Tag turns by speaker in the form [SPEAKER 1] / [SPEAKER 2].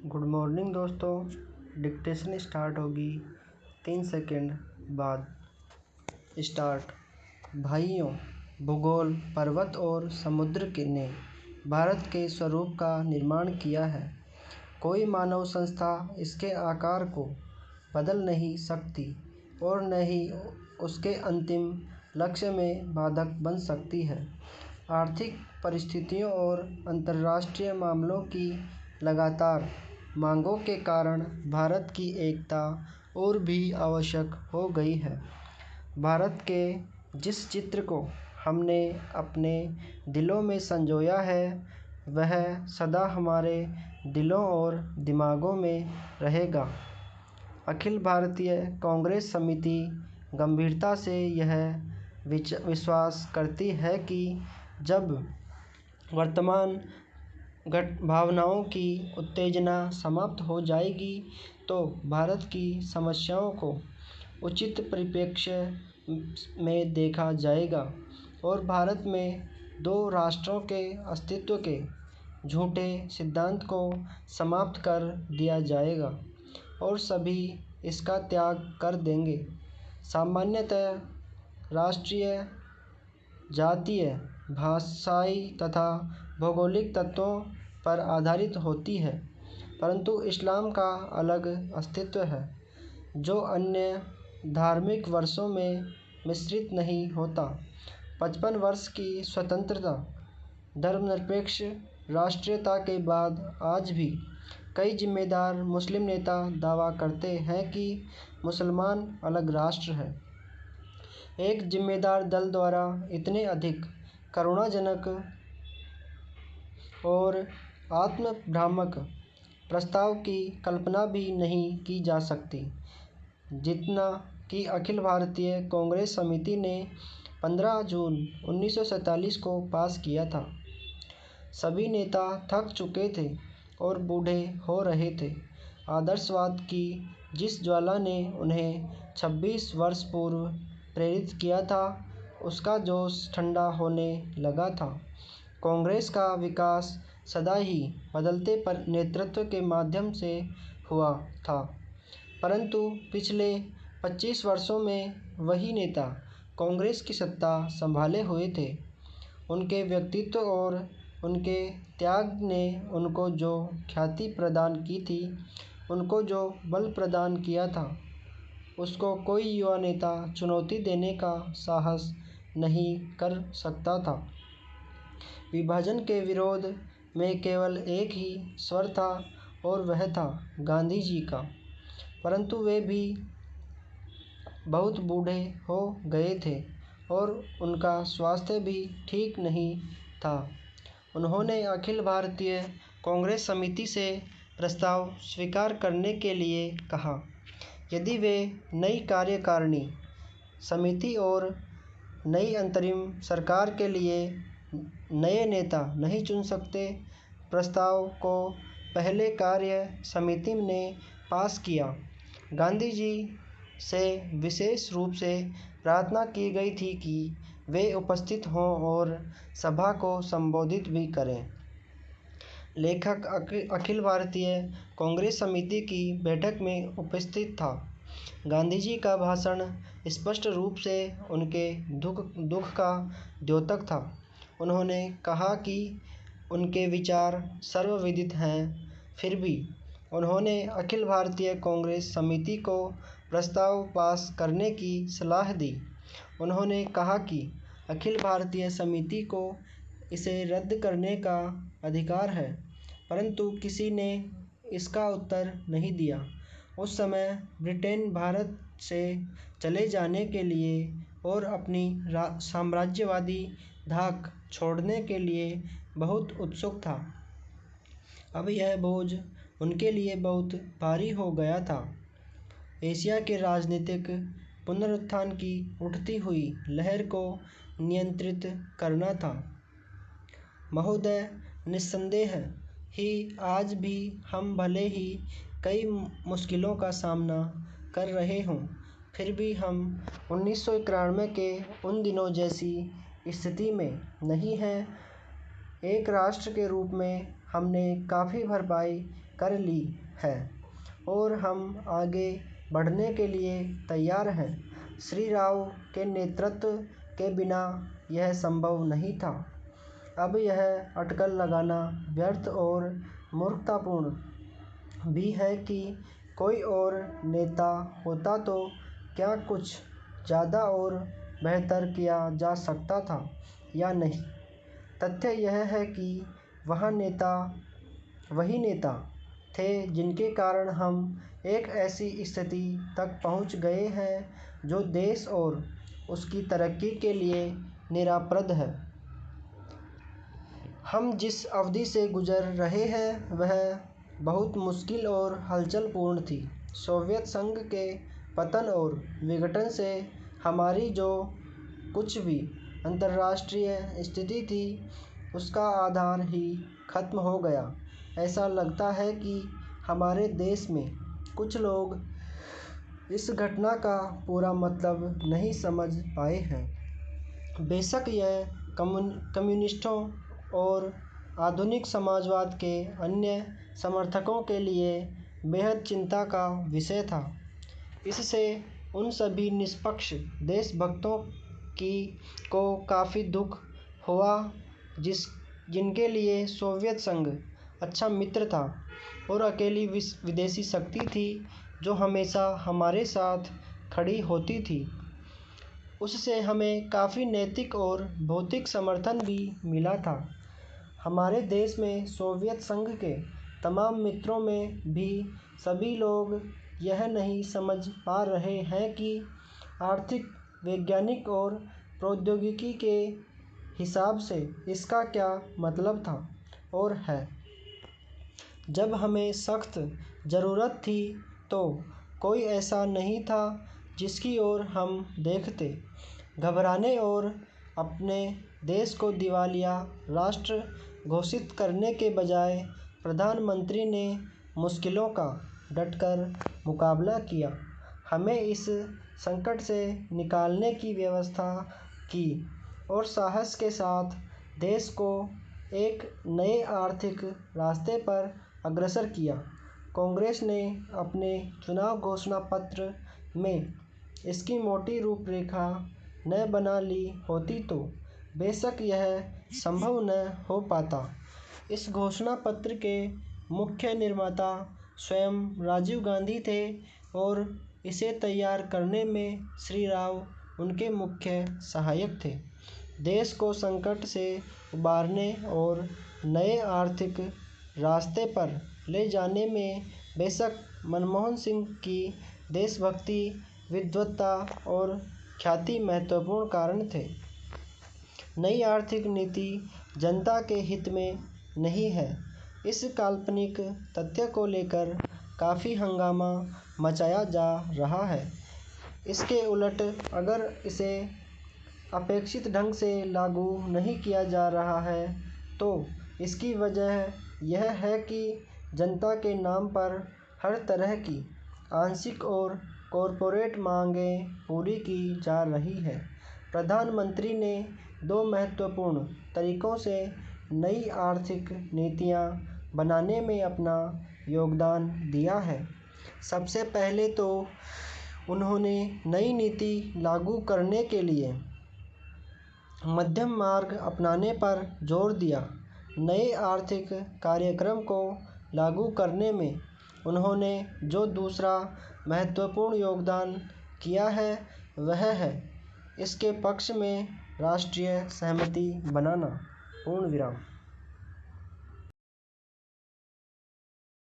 [SPEAKER 1] Good morning दोस्तों। Dictation start होगी 3 second बाद। स्टार्ट। भाइयों, भूगोल, पर्वत और समुद्र ने भारत के स्वरूप का निर्माण किया है। कोई मानव संस्था इसके आकार को बदल नहीं सकती और न ही उसके अंतिम लक्ष्य में बाधक बन सकती है। आर्थिक परिस्थितियों और अंतर्राष्ट्रीय मामलों की लगातार मांगों के कारण भारत की एकता और भी आवश्यक हो गई है। भारत के जिस चित्र को हमने अपने दिलों में संजोया है, वह सदा हमारे दिलों और दिमागों में रहेगा। अखिल भारतीय कांग्रेस समिति गंभीरता से यह विश्वास करती है कि जब वर्तमान भावनाओं की उत्तेजना समाप्त हो जाएगी तो भारत की समस्याओं को उचित परिप्रेक्ष्य में देखा जाएगा और भारत में दो राष्ट्रों के अस्तित्व के झूठे सिद्धांत को समाप्त कर दिया जाएगा और सभी इसका त्याग कर देंगे। सामान्यतः राष्ट्रीय, जातीय, भाषाई तथा भौगोलिक तत्वों पर आधारित होती है, परंतु इस्लाम का अलग अस्तित्व है जो अन्य धार्मिक वर्षों में मिश्रित नहीं होता। 55 वर्ष की स्वतंत्रता, धर्मनिरपेक्ष राष्ट्रीयता के बाद आज भी कई जिम्मेदार मुस्लिम नेता दावा करते हैं कि मुसलमान अलग राष्ट्र है। एक जिम्मेदार दल द्वारा इतने अधिक करुणाजनक और आत्मभ्रामक प्रस्ताव की कल्पना भी नहीं की जा सकती, जितना कि अखिल भारतीय कांग्रेस समिति ने 15 जून 1947 को पास किया था। सभी नेता थक चुके थे और बूढ़े हो रहे थे। आदर्शवाद की जिस ज्वाला ने उन्हें 26 वर्ष पूर्व प्रेरित किया था, उसका जोश ठंडा होने लगा था। कांग्रेस का विकास सदा ही बदलते नेतृत्व के माध्यम से हुआ था, परंतु पिछले 25 वर्षों में वही नेता कांग्रेस की सत्ता संभाले हुए थे। उनके व्यक्तित्व और उनके त्याग ने उनको जो ख्याति प्रदान की थी, उनको जो बल प्रदान किया था, उसको कोई युवा नेता चुनौती देने का साहस नहीं कर सकता था। विभाजन के विरोध में केवल एक ही स्वर था और वह था गांधी जी का, परंतु वे भी बहुत बूढ़े हो गए थे और उनका स्वास्थ्य भी ठीक नहीं था। उन्होंने अखिल भारतीय कांग्रेस समिति से प्रस्ताव स्वीकार करने के लिए कहा। यदि वे नई कार्यकारिणी समिति और नई अंतरिम सरकार के लिए नए नेता नहीं चुन सकते, प्रस्ताव को पहले कार्य समिति ने पास किया। गांधी जी से विशेष रूप से प्रार्थना की गई थी कि वे उपस्थित हों और सभा को संबोधित भी करें। लेखक अखिल भारतीय कांग्रेस समिति की बैठक में उपस्थित था। गांधी जी का भाषण स्पष्ट रूप से उनके दुख का द्योतक था। उन्होंने कहा कि उनके विचार सर्वविदित हैं, फिर भी उन्होंने अखिल भारतीय कांग्रेस समिति को प्रस्ताव पास करने की सलाह दी। उन्होंने कहा कि अखिल भारतीय समिति को इसे रद्द करने का अधिकार है, परंतु किसी ने इसका उत्तर नहीं दिया। उस समय ब्रिटेन भारत से चले जाने के लिए और अपनी साम्राज्यवादी धाक छोड़ने के लिए बहुत उत्सुक था। अब यह बोझ उनके लिए बहुत भारी हो गया था। एशिया के राजनीतिक पुनरुत्थान की उठती हुई लहर को नियंत्रित करना था। महोदय, निस्संदेह ही आज भी हम भले ही कई मुश्किलों का सामना कर रहे हों, फिर भी हम 1991 के उन दिनों जैसी स्थिति में नहीं हैं। एक राष्ट्र के रूप में हमने काफ़ी भरपाई कर ली है और हम आगे बढ़ने के लिए तैयार हैं। श्री राव के नेतृत्व के बिना यह संभव नहीं था। अब यह अटकल लगाना व्यर्थ और मूर्खतापूर्ण भी है कि कोई और नेता होता तो क्या कुछ ज़्यादा और बेहतर किया जा सकता था या नहीं। तथ्य यह है कि वही नेता थे जिनके कारण हम एक ऐसी स्थिति तक पहुंच गए हैं जो देश और उसकी तरक्की के लिए निराप्रद है। हम जिस अवधि से गुजर रहे हैं वह बहुत मुश्किल और हलचलपूर्ण थी। सोवियत संघ के पतन और विघटन से हमारी जो कुछ भी अंतर्राष्ट्रीय स्थिति थी उसका आधार ही खत्म हो गया। ऐसा लगता है कि हमारे देश में कुछ लोग इस घटना का पूरा मतलब नहीं समझ पाए हैं। बेशक यह कम्युनिस्टों और आधुनिक समाजवाद के अन्य समर्थकों के लिए बेहद चिंता का विषय था। इससे उन सभी निष्पक्ष देशभक्तों को काफ़ी दुख हुआ जिनके लिए सोवियत संघ अच्छा मित्र था और अकेली विदेशी शक्ति थी जो हमेशा हमारे साथ खड़ी होती थी। उससे हमें काफ़ी नैतिक और भौतिक समर्थन भी मिला था। हमारे देश में सोवियत संघ के तमाम मित्रों में भी सभी लोग यह नहीं समझ पा रहे हैं कि आर्थिक, वैज्ञानिक और प्रौद्योगिकी के हिसाब से इसका क्या मतलब था और है। जब हमें सख्त ज़रूरत थी तो कोई ऐसा नहीं था जिसकी ओर हम देखते। घबराने और अपने देश को दिवालिया राष्ट्र घोषित करने के बजाय प्रधानमंत्री ने मुश्किलों का डटकर मुकाबला किया, हमें इस संकट से निकालने की व्यवस्था की और साहस के साथ देश को एक नए आर्थिक रास्ते पर अग्रसर किया। कांग्रेस ने अपने चुनाव घोषणा पत्र में इसकी मोटी रूपरेखा न बना ली होती तो बेशक यह संभव न हो पाता। इस घोषणा पत्र के मुख्य निर्माता स्वयं राजीव गांधी थे और इसे तैयार करने में श्री राव उनके मुख्य सहायक थे। देश को संकट से उबारने और नए आर्थिक रास्ते पर ले जाने में बेशक मनमोहन सिंह की देशभक्ति, विद्वत्ता और ख्याति महत्वपूर्ण कारण थे। नई आर्थिक नीति जनता के हित में नहीं है। इस काल्पनिक तथ्य को लेकर काफ़ी हंगामा मचाया जा रहा है। इसके उलट अगर इसे अपेक्षित ढंग से लागू नहीं किया जा रहा है तो इसकी वजह यह है कि जनता के नाम पर हर तरह की आंशिक और कॉरपोरेट मांगें पूरी की जा रही है। प्रधानमंत्री ने दो महत्वपूर्ण तरीकों से नई आर्थिक नीतियां बनाने में अपना योगदान दिया है। सबसे पहले तो उन्होंने नई नीति लागू करने के लिए मध्यम मार्ग अपनाने पर जोर दिया। नए आर्थिक कार्यक्रम को लागू करने में उन्होंने जो दूसरा महत्वपूर्ण योगदान किया है वह है इसके पक्ष में राष्ट्रीय सहमति बनाना। पूर्ण विराम।